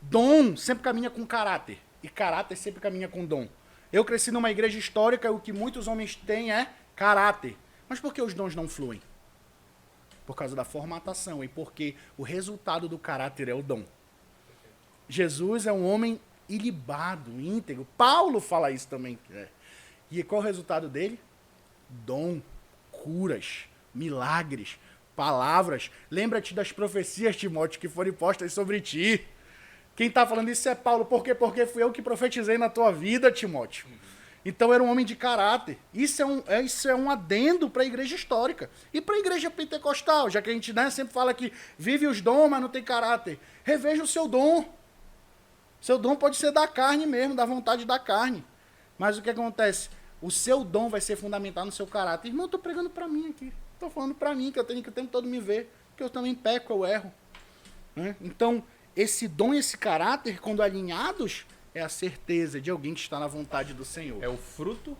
dom sempre caminha com caráter, e caráter sempre caminha com dom. Eu cresci numa igreja histórica, e o que muitos homens têm é caráter, mas por que os dons não fluem? Por causa da formatação, e porque o resultado do caráter é o dom. Jesus é um homem ilibado, íntegro, Paulo fala isso também, e qual é o resultado dele? Dom, curas, milagres, palavras. Lembra-te das profecias, Timóteo, que foram impostas sobre ti. Quem está falando isso é Paulo. Por quê? Porque fui eu que profetizei na tua vida, Timóteo. Então era um homem de caráter. Isso é um adendo para a igreja histórica. E para a igreja pentecostal, já que a gente sempre fala que vive os dons, mas não tem caráter. Reveja o seu dom. Seu dom pode ser da carne mesmo, da vontade da carne. Mas o que acontece? O seu dom vai ser fundamental no seu caráter. Irmão, eu estou pregando para mim aqui. Estou falando para mim, que eu tenho que o tempo todo me ver. Que eu também peco, eu erro. Né? Então, esse dom e esse caráter, quando alinhados, é a certeza de alguém que está na vontade do Senhor. É o fruto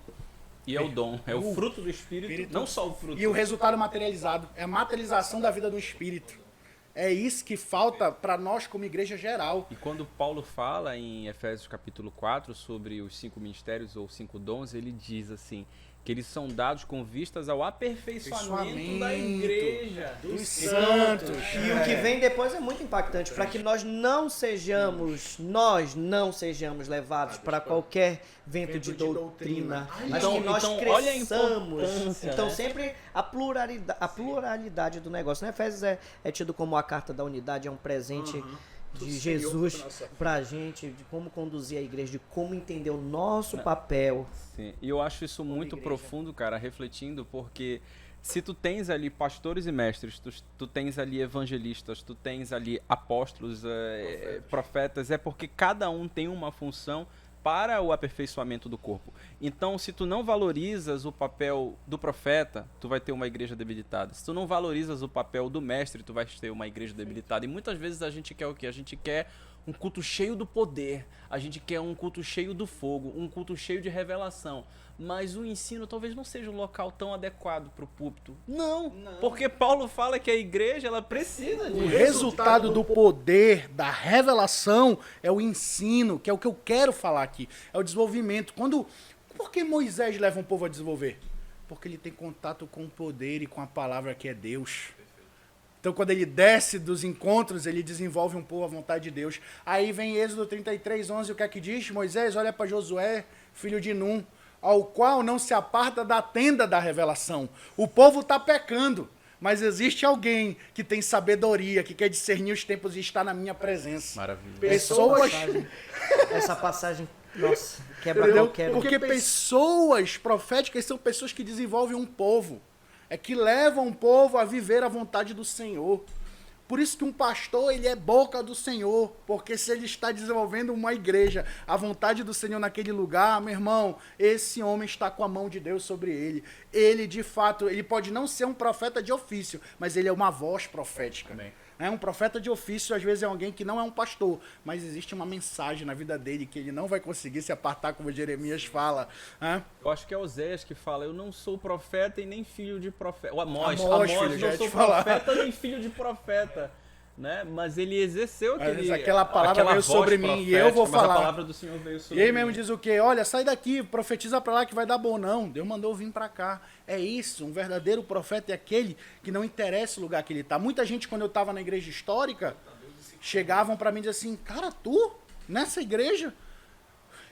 e é o dom. É o fruto do Espírito, não só o fruto. E o resultado materializado. É a materialização da vida do Espírito. É isso que falta para nós como igreja geral. E quando Paulo fala em Efésios capítulo 4 sobre os 5 ministérios ou 5 dons, ele diz assim, que eles são dados com vistas ao aperfeiçoamento da igreja, dos santos. E o que vem depois é muito impactante, para que nós não sejamos levados para qualquer vento de doutrina, mas que nós olha a cresçamos. importância, Então né? sempre a pluralidade do negócio, né? Efésios é tido como a carta da unidade, é um presente de Jesus pra gente, de como conduzir a igreja, de como entender o nosso papel. Sim, e eu acho isso muito igreja. profundo, cara, refletindo, porque se tu tens ali pastores e mestres, tu tens ali evangelistas, tu tens ali apóstolos, profetas, é porque cada um tem uma função para o aperfeiçoamento do corpo. Então, se tu não valorizas o papel do profeta, tu vai ter uma igreja debilitada. Se tu não valorizas o papel do mestre, tu vai ter uma igreja debilitada. E muitas vezes a gente quer o quê? A gente quer um culto cheio do poder, a gente quer um culto cheio do fogo, um culto cheio de revelação. Mas o ensino talvez não seja um local tão adequado para o púlpito. Não, porque Paulo fala que a igreja ela precisa O disso. resultado do poder, da revelação, é o ensino, que é o que eu quero falar aqui. É o desenvolvimento. Por que Moisés leva um povo a desenvolver? Porque ele tem contato com o poder e com a palavra que é Deus. Então, quando ele desce dos encontros, ele desenvolve um povo à vontade de Deus. Aí vem Êxodo 33, 11, o que é que diz? Moisés olha para Josué, filho de Num, ao qual não se aparta da tenda da revelação. O povo está pecando, mas existe alguém que tem sabedoria, que quer discernir os tempos e está na minha presença. Maravilha. Pessoas... Essa passagem, nossa, quebra Entendeu? qualquer... Porque pessoas proféticas são pessoas que desenvolvem um povo. É que levam um povo a viver a vontade do Senhor. Por isso que um pastor, ele é boca do Senhor. Porque se ele está desenvolvendo uma igreja, a vontade do Senhor naquele lugar, meu irmão, esse homem está com a mão de Deus sobre ele. Ele, de fato, ele pode não ser um profeta de ofício, mas ele é uma voz profética. Amém. Um profeta de ofício, às vezes, é alguém que não é um pastor, mas existe uma mensagem na vida dele que ele não vai conseguir se apartar, como Jeremias fala. Eu acho que é Oséias que fala, eu não sou profeta e nem filho de profeta. O Amós, Amós, filho, já não ia sou te falar. profeta nem filho de profeta. Né? Mas ele exerceu aquela palavra veio voz sobre mim e eu vou mas falar. a palavra do Senhor veio sobre E aí mim. mesmo diz o quê? Olha, sai daqui, profetiza pra lá que vai dar bom. Não, Deus mandou vir pra cá. É isso, um verdadeiro profeta é aquele que não interessa o lugar que ele tá. Muita gente, quando eu tava na igreja histórica, chegavam pra mim e diziam assim, cara, tu, nessa igreja?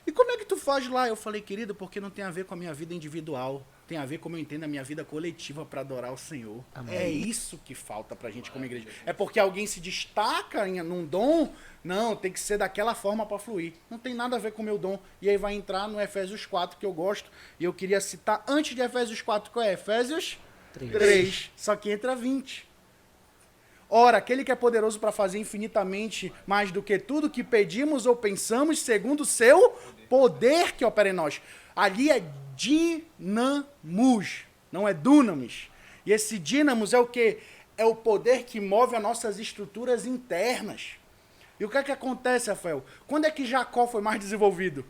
E como é que tu faz lá? Eu falei, querido, porque não tem a ver com a minha vida individual. Tem a ver como eu entendo a minha vida coletiva para adorar o Senhor. Amém. É isso que falta pra gente como igreja. É porque alguém se destaca num dom? Não, tem que ser daquela forma para fluir. Não tem nada a ver com o meu dom. E aí vai entrar no Efésios 4, que eu gosto. E eu queria citar antes de Efésios 4, qual é? Efésios 3. Só que entra 20. Ora, aquele que é poderoso para fazer infinitamente mais do que tudo que pedimos ou pensamos, segundo o seu poder que opera em nós. Ali é dinamos, não é dunamis. E esse dinamos é o quê? É o poder que move as nossas estruturas internas. E o que é que acontece, Rafael? Quando é que Jacó foi mais desenvolvido?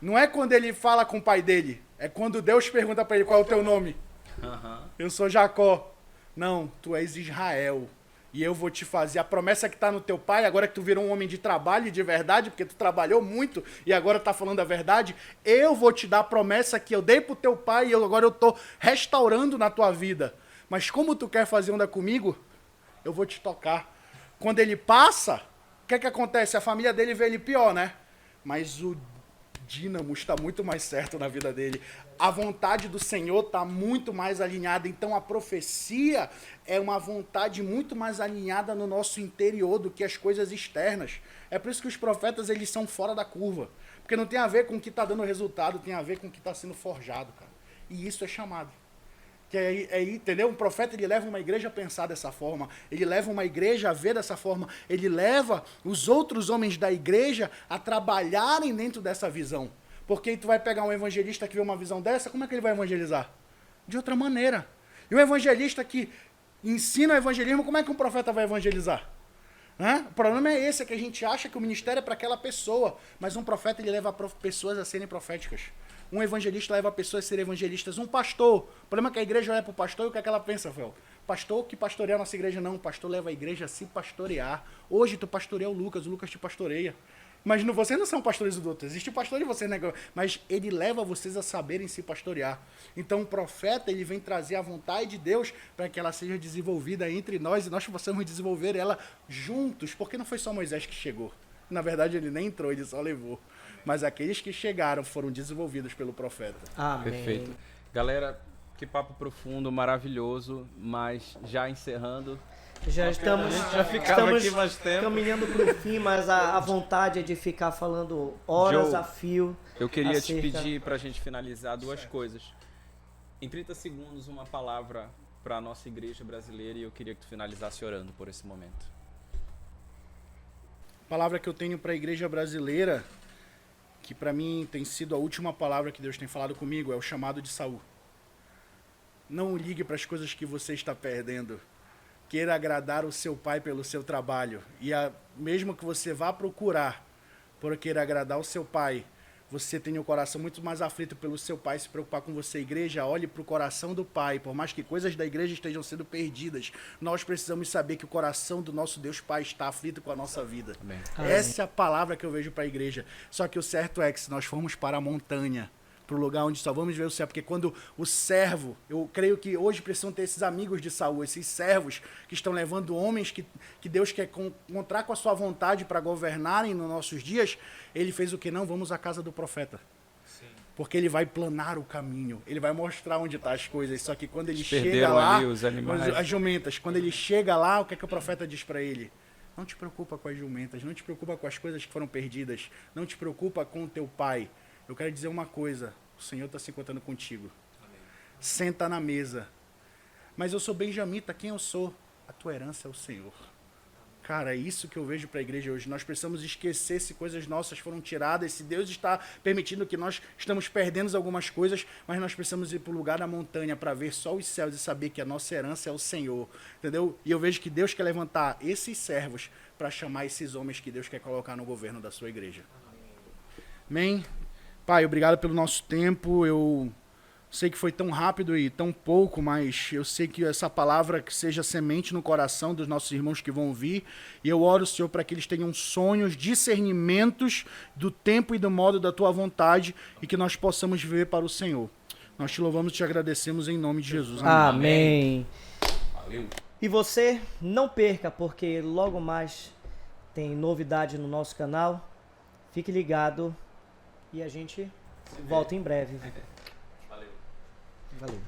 Não é quando ele fala com o pai dele. É quando Deus pergunta para ele qual é o teu nome. Eu sou Jacó. Não, tu és Israel. E eu vou te fazer a promessa que está no teu pai, agora que tu virou um homem de trabalho e de verdade, porque tu trabalhou muito e agora está falando a verdade, eu vou te dar a promessa que eu dei pro teu pai e agora eu estou restaurando na tua vida. Mas como tu quer fazer onda comigo, eu vou te tocar. Quando ele passa, o que é que acontece? A família dele vê ele pior, né? Mas o dínamo está muito mais certo na vida dele. A vontade do Senhor está muito mais alinhada. Então a profecia é uma vontade muito mais alinhada no nosso interior do que as coisas externas. É por isso que os profetas eles são fora da curva. Porque não tem a ver com o que está dando resultado, tem a ver com o que está sendo forjado, cara. E isso é chamado. Que entendeu? Um profeta ele leva uma igreja a pensar dessa forma, ele leva uma igreja a ver dessa forma, ele leva os outros homens da igreja a trabalharem dentro dessa visão. Porque tu vai pegar um evangelista que vê uma visão dessa, como é que ele vai evangelizar? De outra maneira. E um evangelista que ensina o evangelismo, como é que um profeta vai evangelizar? O problema é esse, é que a gente acha que o ministério é para aquela pessoa, mas um profeta ele leva pessoas a serem proféticas. Um evangelista leva pessoas a serem evangelistas. Um pastor, o problema é que a igreja olha para o pastor e o que é que ela pensa, Rafael? Pastor que pastoreia a nossa igreja, não. O pastor leva a igreja a se pastorear. Hoje tu pastoreia o Lucas te pastoreia. Mas vocês não são pastores do outro. Existe o pastor de vocês, né? Mas ele leva vocês a saberem se pastorear. Então o profeta, ele vem trazer a vontade de Deus para que ela seja desenvolvida entre nós e nós possamos desenvolver ela juntos. Porque não foi só Moisés que chegou. Na verdade, ele nem entrou, ele só levou. Mas aqueles que chegaram foram desenvolvidos pelo profeta. Amém. Perfeito. Galera, que papo profundo, maravilhoso, mas já encerrando. Já estamos, ficava aqui mais tempo. caminhando para o fim, mas a vontade é de ficar falando horas Joe, a fio. Eu queria te acerca- pedir para a gente finalizar duas coisas. Em 30 segundos, uma palavra para a nossa igreja brasileira e eu queria que tu finalizasse orando por esse momento. A palavra que eu tenho para a igreja brasileira, que para mim tem sido a última palavra que Deus tem falado comigo, é o chamado de Saul. Não ligue para as coisas que você está perdendo. Queira agradar o seu pai pelo seu trabalho. E mesmo que você vá procurar por querer agradar o seu pai, você tem o coração muito mais aflito pelo seu pai se preocupar com você, igreja, olhe para o coração do pai. Por mais que coisas da igreja estejam sendo perdidas, nós precisamos saber que o coração do nosso Deus Pai está aflito com a nossa vida. Amém. Essa é a palavra que eu vejo para a igreja. Só que o certo é que se nós formos para a montanha, para o lugar onde só vamos ver o céu, porque quando o servo, eu creio que hoje precisam ter esses amigos de Saul, esses servos que estão levando homens que Deus quer encontrar com a sua vontade para governarem nos nossos dias, ele fez o que? Não, vamos à casa do profeta. Sim. Porque ele vai planar o caminho, ele vai mostrar onde estão as coisas, só que quando ele chega lá, ali os animais. as jumentas, quando ele chega lá, o que é que o profeta diz para ele? Não te preocupa com as jumentas, não te preocupa com as coisas que foram perdidas, não te preocupa com o teu pai. Eu quero dizer uma coisa, o Senhor está se encontrando contigo. Amém. Senta na mesa. Mas eu sou benjamita, quem eu sou? A tua herança é o Senhor. Cara, é isso que eu vejo para a igreja hoje. Nós precisamos esquecer se coisas nossas foram tiradas, se Deus está permitindo que nós estamos perdendo algumas coisas, mas nós precisamos ir para o lugar da montanha para ver só os céus e saber que a nossa herança é o Senhor. Entendeu? E eu vejo que Deus quer levantar esses servos para chamar esses homens que Deus quer colocar no governo da sua igreja. Amém? Pai, obrigado pelo nosso tempo. Eu sei que foi tão rápido e tão pouco, mas eu sei que essa palavra que seja semente no coração dos nossos irmãos que vão vir. E eu oro, Senhor, para que eles tenham sonhos, discernimentos do tempo e do modo da tua vontade e que nós possamos viver para o Senhor. Nós te louvamos e te agradecemos em nome de Jesus. Amém. Valeu. E você não perca, porque logo mais tem novidade no nosso canal. Fique ligado e a gente volta em breve. Valeu. Valeu.